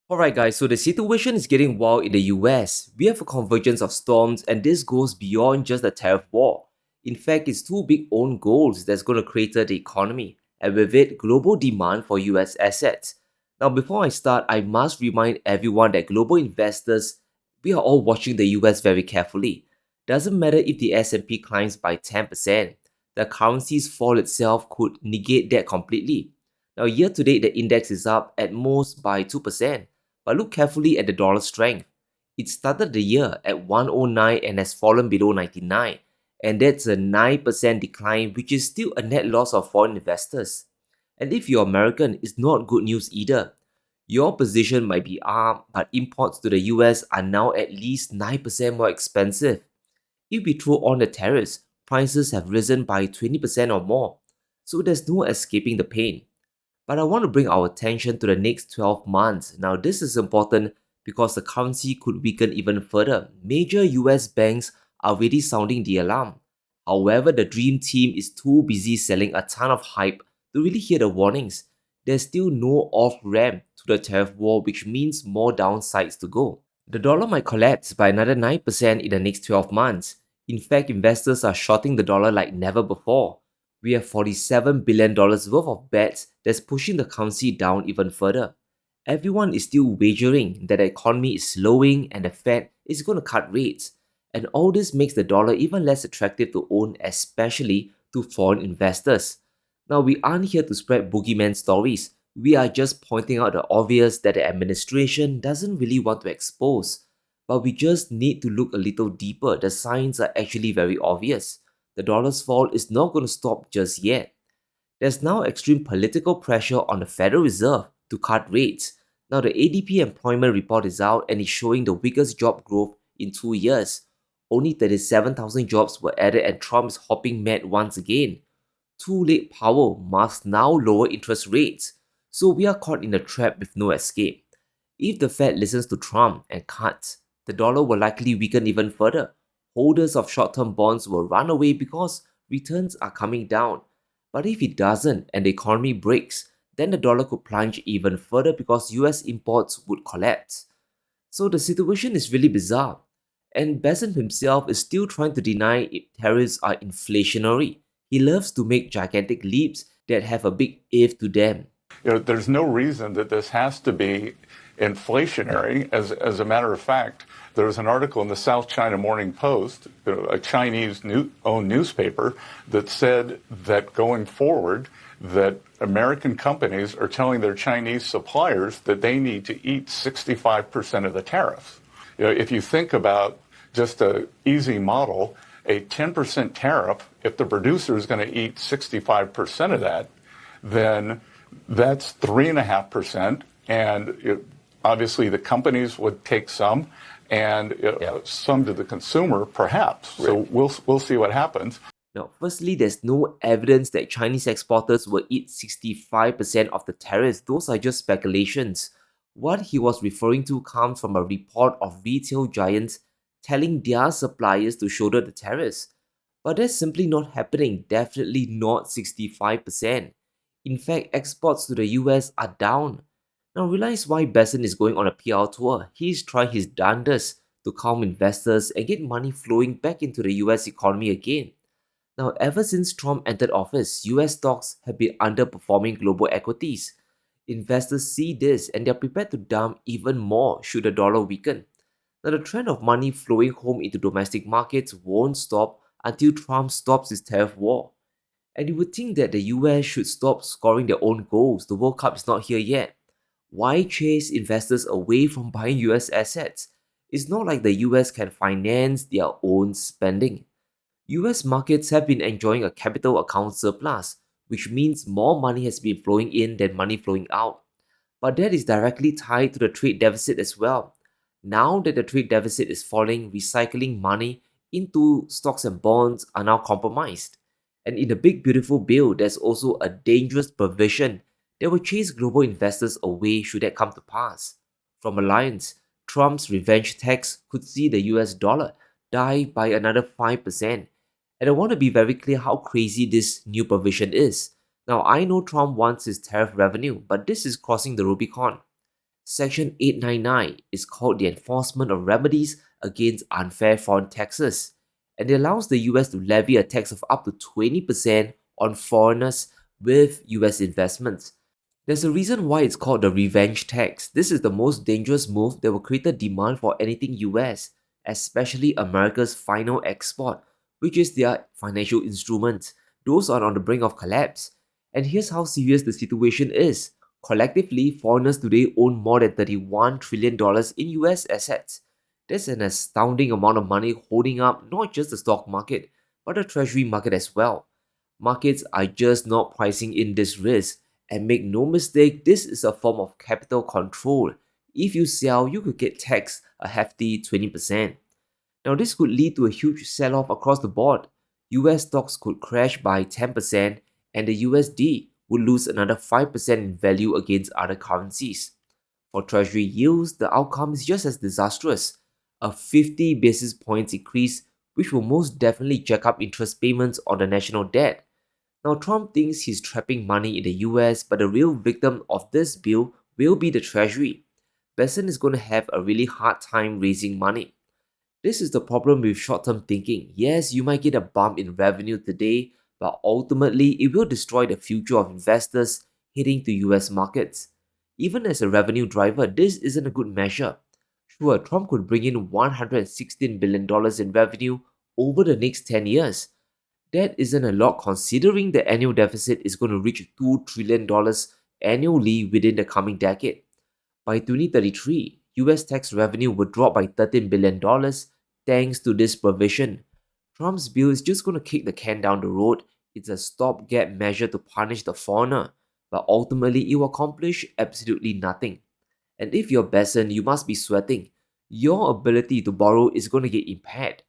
Alright guys, so the situation is getting wild in the US. We have a convergence of storms and this goes beyond just the tariff war. In fact, it's two big own goals that's going to crater the economy and with it, global demand for US assets. Now before I start, I must remind everyone that global investors, we are all watching the US very carefully. Doesn't matter if the S&P climbs by 10%, the currency's fall itself could negate that completely. Now year to date, the index is up at most by 2%. But look carefully at the dollar strength. It started the year at 109 and has fallen below 99, and that's a 9% decline, which is still a net loss of foreign investors. And if you're American, it's not good news either. Your position might be up, but imports to the US are now at least 9% more expensive. If we throw on the tariffs, prices have risen by 20% or more, so there's no escaping the pain. But I want to bring our attention to the next 12 months. Now, this is important because the currency could weaken even further. Major US banks are already sounding the alarm. However, the dream team is too busy selling a ton of hype to really hear the warnings. There's still no off ramp to the tariff war, which means more downsides to go. The dollar might collapse by another 9% in the next 12 months. In fact, investors are shorting the dollar like never before. We have $47 billion worth of bets that's pushing the currency down even further. Everyone is still wagering that the economy is slowing and the Fed is going to cut rates. And all this makes the dollar even less attractive to own, especially to foreign investors. Now, we aren't here to spread boogeyman stories. We are just pointing out the obvious that the administration doesn't really want to expose. But we just need to look a little deeper. The signs are actually very obvious. The dollar's fall is not going to stop just yet. There's now extreme political pressure on the Federal Reserve to cut rates. Now, the ADP employment report is out and is showing the weakest job growth in 2 years. Only 37,000 jobs were added and Trump is hopping mad once again. Too late Powell must now lower interest rates. So we are caught in a trap with no escape. If the Fed listens to Trump and cuts, the dollar will likely weaken even further. Holders of short-term bonds will run away because returns are coming down. But if it doesn't and the economy breaks, then the dollar could plunge even further because US imports would collapse. So the situation is really bizarre. And Besant himself is still trying to deny tariffs are inflationary. He loves to make gigantic leaps that have a big if to them. There's no reason that this has to be inflationary. As a matter of fact, there was an article in the South China Morning Post, a Chinese-owned newspaper, that said that going forward, that American companies are telling their Chinese suppliers that they need to eat 65% of the tariffs. If you think about just an easy model, a 10% tariff, if the producer is going to eat 65% of that, then that's 3.5%, and obviously the companies would take some, and some to the consumer, perhaps. Right. So we'll see what happens. Now, firstly, there's no evidence that Chinese exporters will eat 65% of the tariffs. Those are just speculations. What he was referring to comes from a report of retail giants telling their suppliers to shoulder the tariffs. But that's simply not happening, definitely not 65%. In fact, exports to the US are down. Now realize why Besant is going on a PR tour. He's trying his darndest to calm investors and get money flowing back into the US economy again. Now, ever since Trump entered office, US stocks have been underperforming global equities. Investors see this and they're prepared to dump even more should the dollar weaken. Now, the trend of money flowing home into domestic markets won't stop until Trump stops his tariff war. And you would think that the US should stop scoring their own goals. The World Cup is not here yet. Why chase investors away from buying US assets? It's not like the US can finance their own spending. US markets have been enjoying a capital account surplus, which means more money has been flowing in than money flowing out. But that is directly tied to the trade deficit as well. Now that the trade deficit is falling, recycling money into stocks and bonds are now compromised. And in the big beautiful bill, there's also a dangerous provision that will chase global investors away should that come to pass. From Alliance, Trump's revenge tax could see the US dollar dive by another 5%. And I want to be very clear how crazy this new provision is. Now, I know Trump wants his tariff revenue, but this is crossing the Rubicon. Section 899 is called the Enforcement of Remedies Against Unfair Foreign Taxes, and it allows the US to levy a tax of up to 20% on foreigners with US investments. There's a reason why it's called the revenge tax. This is the most dangerous move that will create a demand for anything US, especially America's final export, which is their financial instruments. Those are on the brink of collapse. And here's how serious the situation is. Collectively, foreigners today own more than $31 trillion in US assets. That's an astounding amount of money holding up not just the stock market, but the treasury market as well. Markets are just not pricing in this risk. And make no mistake, this is a form of capital control. If you sell, you could get taxed a hefty 20%. Now, this could lead to a huge sell off across the board. US stocks could crash by 10%, and the USD would lose another 5% in value against other currencies. For Treasury yields, the outcome is just as disastrous, a 50 basis points increase, which will most definitely jack up interest payments on the national debt. Now, Trump thinks he's trapping money in the US, but the real victim of this bill will be the Treasury. Besson is going to have a really hard time raising money. This is the problem with short term thinking. Yes, you might get a bump in revenue today, but ultimately it will destroy the future of investors heading to US markets. Even as a revenue driver, this isn't a good measure. Sure, Trump could bring in $116 billion in revenue over the next 10 years. That isn't a lot considering the annual deficit is going to reach $2 trillion annually within the coming decade. By 2033, US tax revenue would drop by $13 billion thanks to this provision. Trump's bill is just going to kick the can down the road. It's a stopgap measure to punish the foreigner, but ultimately it will accomplish absolutely nothing. And if you're Besson, you must be sweating. Your ability to borrow is going to get impaired.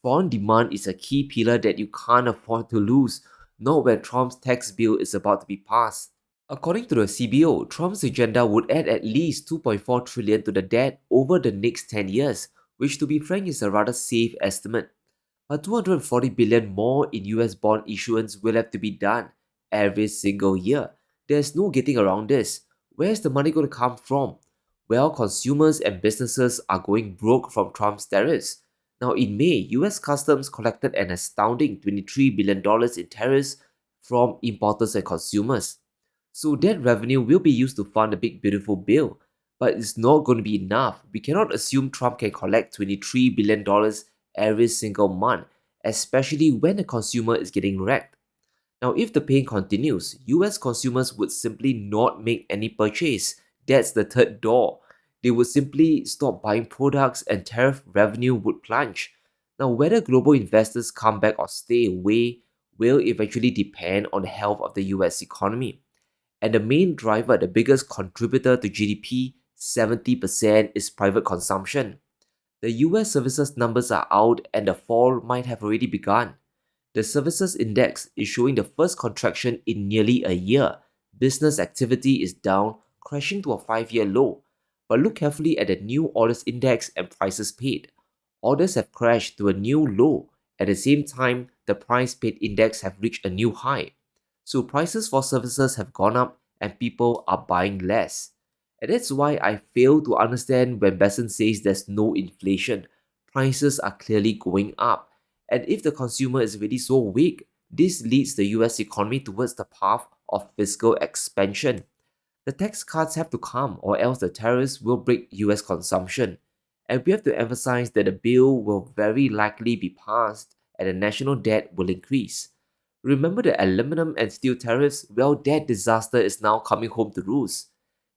Foreign demand is a key pillar that you can't afford to lose, not when Trump's tax bill is about to be passed. According to the CBO, Trump's agenda would add at least 2.4 trillion to the debt over the next 10 years, which to be frank is a rather safe estimate. But 240 billion more in US bond issuance will have to be done every single year. There's no getting around this. Where's the money going to come from? Well, consumers and businesses are going broke from Trump's tariffs. Now, in May, US Customs collected an astounding $23 billion in tariffs from importers and consumers. So that revenue will be used to fund the big beautiful bill. But it's not going to be enough. We cannot assume Trump can collect $23 billion every single month, especially when the consumer is getting wrecked. Now, if the pain continues, US consumers would simply not make any purchase. That's the third door. They would simply stop buying products and tariff revenue would plunge. Now, whether global investors come back or stay away will eventually depend on the health of the US economy. And the main driver, the biggest contributor to GDP, 70% is private consumption. The US services numbers are out and the fall might have already begun. The services index is showing the first contraction in nearly a year. Business activity is down, crashing to a 5-year low. But look carefully at the new orders index and prices paid. Orders have crashed to a new low. At the same time, the price paid index have reached a new high. So prices for services have gone up and people are buying less. And that's why I fail to understand when Besson says there's no inflation. Prices are clearly going up. And if the consumer is really so weak, this leads the US economy towards the path of fiscal expansion. The tax cuts have to come, or else the tariffs will break US consumption. And we have to emphasize that the bill will very likely be passed and the national debt will increase. Remember the aluminum and steel tariffs? Well, that disaster is now coming home to roost.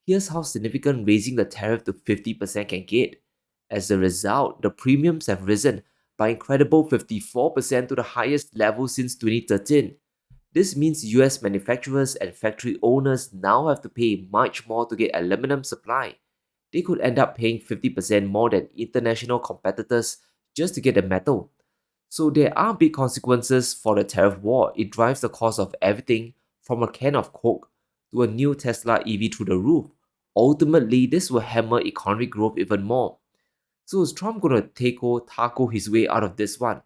Here's how significant raising the tariff to 50% can get. As a result, the premiums have risen by incredible 54% to the highest level since 2013. This means US manufacturers and factory owners now have to pay much more to get aluminum supply. They could end up paying 50% more than international competitors just to get the metal. So there are big consequences for the tariff war. It drives the cost of everything from a can of Coke to a new Tesla EV through the roof. Ultimately, this will hammer economic growth even more. So is Trump going to tackle his way out of this one?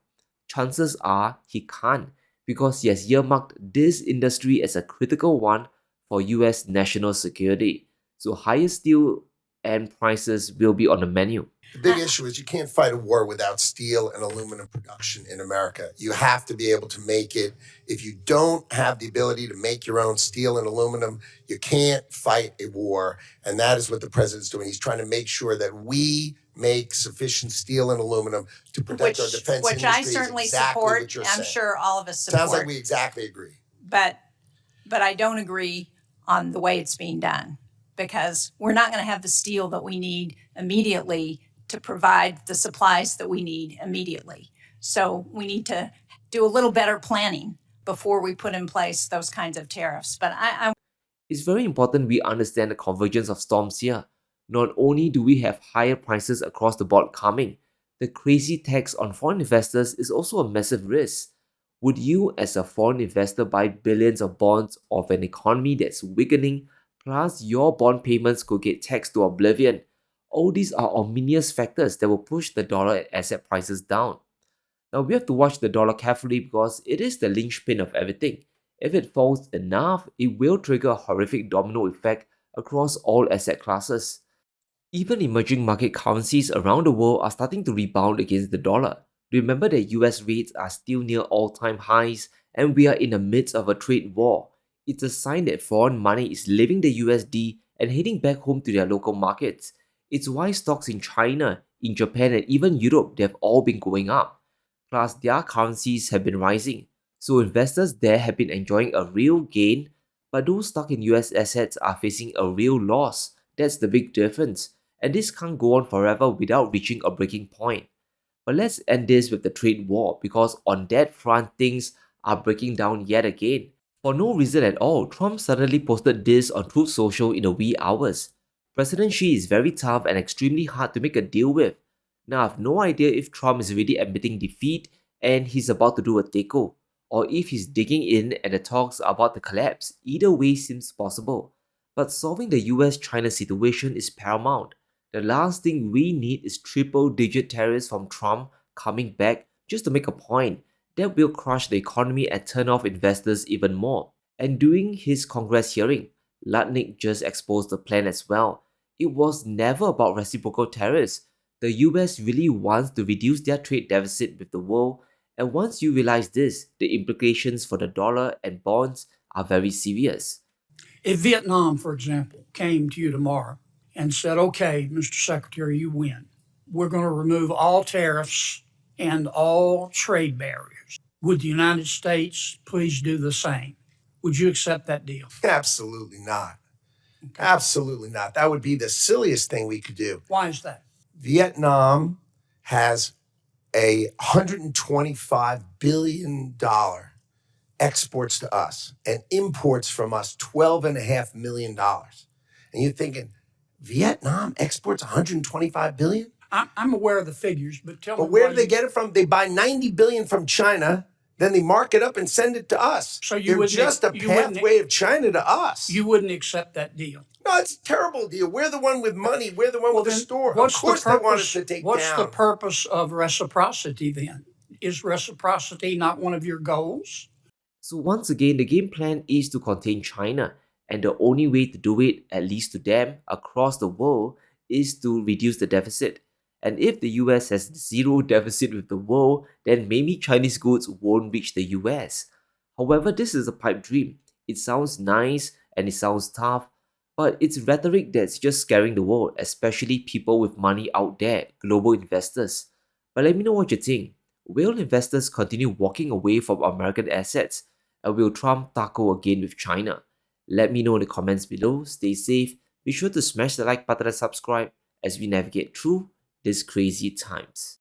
Chances are he can't because he has earmarked this industry as a critical one for US national security. So higher steel and prices will be on the menu. The big issue is you can't fight a war without steel and aluminum production in America. You have to be able to make it. If you don't have the ability to make your own steel and aluminum, you can't fight a war. And that is what the president's doing. He's trying to make sure that we make sufficient steel and aluminum to protect our defense which industry. I certainly support. I'm saying. sure all of us support. Sounds like we exactly agree. But I don't agree on the way it's being done, because we're not going to have the steel that we need immediately to provide the supplies that we need immediately. So we need to do a little better planning before we put in place those kinds of tariffs. But It's very important we understand the convergence of storms here. Not only do we have higher prices across the board coming, the crazy tax on foreign investors is also a massive risk. Would you, as a foreign investor, buy billions of bonds of an economy that's weakening, plus your bond payments could get taxed to oblivion? All these are ominous factors that will push the dollar and asset prices down. Now we have to watch the dollar carefully because it is the linchpin of everything. If it falls enough, it will trigger a horrific domino effect across all asset classes. Even emerging market currencies around the world are starting to rebound against the dollar. Remember that US rates are still near all-time highs and we are in the midst of a trade war. It's a sign that foreign money is leaving the USD and heading back home to their local markets. It's why stocks in China, in Japan and even Europe, they've all been going up. Plus their currencies have been rising. So investors there have been enjoying a real gain, but those stuck in US assets are facing a real loss. That's the big difference. And this can't go on forever without reaching a breaking point. But let's end this with the trade war, because on that front things are breaking down yet again. For no reason at all, Trump suddenly posted this on Truth Social in the wee hours. President Xi is very tough and extremely hard to make a deal with. Now I have no idea if Trump is really admitting defeat and he's about to do a takeover, or if he's digging in and the talks are about to collapse. Either way seems possible. But solving the US-China situation is paramount. The last thing we need is triple-digit tariffs from Trump coming back just to make a point. That will crush the economy and turn off investors even more. And during his Congress hearing, Lutnick just exposed the plan as well. It was never about reciprocal tariffs. The US really wants to reduce their trade deficit with the world, and once you realize this, the implications for the dollar and bonds are very serious. If Vietnam, for example, came to you tomorrow and said, okay, Mr. Secretary, you win. We're going to remove all tariffs and all trade barriers. Would the United States please do the same? Would you accept that deal? Absolutely not. Okay. Absolutely not. That would be the silliest thing we could do. Why is that? Vietnam has a $125 billion exports to us and imports from us $12.5 million. And you're thinking, Vietnam exports $125 billion? I'm aware of the figures, but tell me. But where do they get it from? They buy $90 billion from China, then they mark it up and send it to us. So you They're just a pathway of China to us. You wouldn't accept that deal? No, it's a terrible deal. We're the one with money. We're the one with the store. Of course they want us to take What's down. the purpose of reciprocity then? Is reciprocity not one of your goals? So once again, the game plan is to contain China, and the only way to do it, at least to them, across the world, is to reduce the deficit. And if the US has zero deficit with the world, then maybe Chinese goods won't reach the US. However, this is a pipe dream. It sounds nice and it sounds tough, but it's rhetoric that's just scaring the world, especially people with money out there, global investors. But let me know what you think. Will investors continue walking away from American assets? And will Trump tackle again with China? Let me know in the comments below. Stay safe. Be sure to smash the like button and subscribe as we navigate through these crazy times.